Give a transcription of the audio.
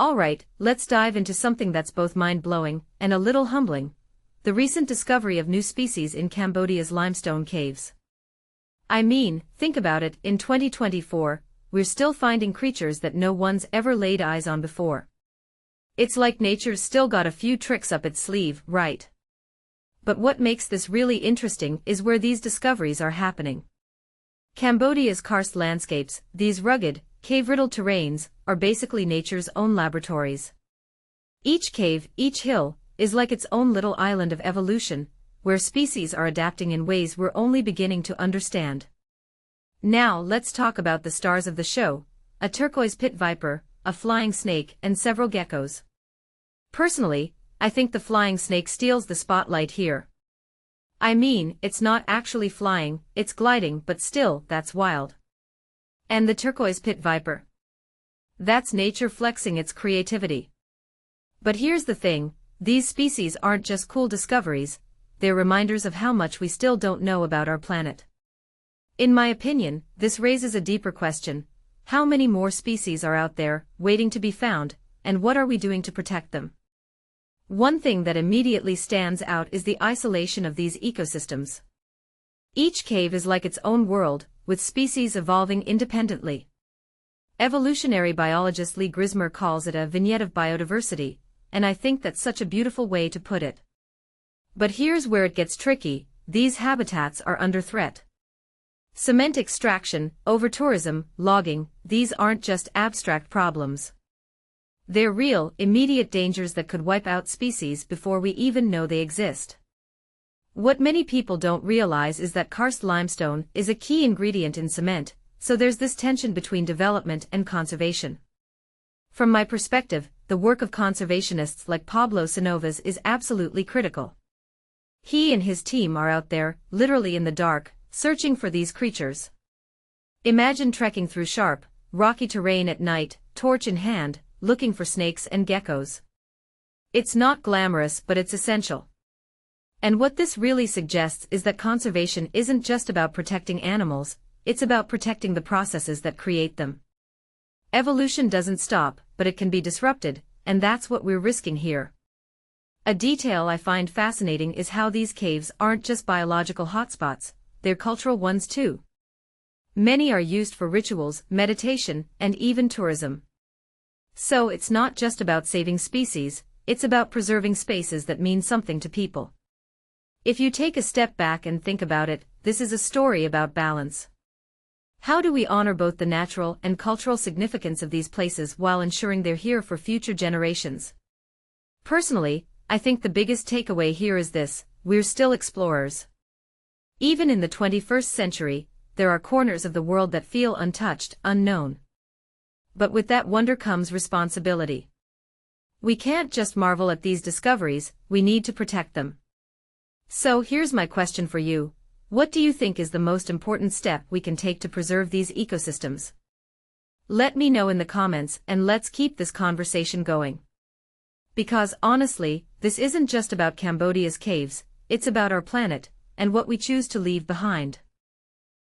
Alright, let's dive into something that's both mind-blowing and a little humbling. The recent discovery of new species in Cambodia's limestone caves. I mean, think about it, in 2024, we're still finding creatures that no one's ever laid eyes on before. It's like nature's still got a few tricks up its sleeve, right? But what makes this really interesting is where these discoveries are happening. Cambodia's karst landscapes, these rugged, cave-riddled terrains, are basically nature's own laboratories. Each cave, each hill, is like its own little island of evolution, where species are adapting in ways we're only beginning to understand. Now let's talk about the stars of the show, a turquoise pit viper, a flying snake, and several geckos. Personally, I think the flying snake steals the spotlight here. I mean, it's not actually flying, it's gliding, but still, that's wild. And the turquoise pit viper. That's nature flexing its creativity. But here's the thing, these species aren't just cool discoveries, they're reminders of how much we still don't know about our planet. In my opinion, this raises a deeper question: how many more species are out there, waiting to be found, and what are we doing to protect them? One thing that immediately stands out is the isolation of these ecosystems. Each cave is like its own world, with species evolving independently. Evolutionary biologist Lee Grismer calls it a vignette of biodiversity, and I think that's such a beautiful way to put it. But here's where it gets tricky: these habitats are under threat. Cement extraction, over-tourism, logging, these aren't just abstract problems. They're real, immediate dangers that could wipe out species before we even know they exist. What many people don't realize is that karst limestone is a key ingredient in cement, so there's this tension between development and conservation. From my perspective, the work of conservationists like Pablo Sinovas is absolutely critical. He and his team are out there, literally in the dark, searching for these creatures. Imagine trekking through sharp, rocky terrain at night, torch in hand, looking for snakes and geckos. It's not glamorous, but it's essential. And what this really suggests is that conservation isn't just about protecting animals, it's about protecting the processes that create them. Evolution doesn't stop, but it can be disrupted, and that's what we're risking here. A detail I find fascinating is how these caves aren't just biological hotspots, they're cultural ones too. Many are used for rituals, meditation, and even tourism. So it's not just about saving species, it's about preserving spaces that mean something to people. If you take a step back and think about it, this is a story about balance. How do we honor both the natural and cultural significance of these places while ensuring they're here for future generations? Personally, I think the biggest takeaway here is this: we're still explorers. Even in the 21st century, there are corners of the world that feel untouched, unknown. But with that wonder comes responsibility. We can't just marvel at these discoveries, we need to protect them. So here's my question for you: what do you think is the most important step we can take to preserve these ecosystems? Let me know in the comments, and let's keep this conversation going. Because honestly, this isn't just about Cambodia's caves, it's about our planet, and what we choose to leave behind.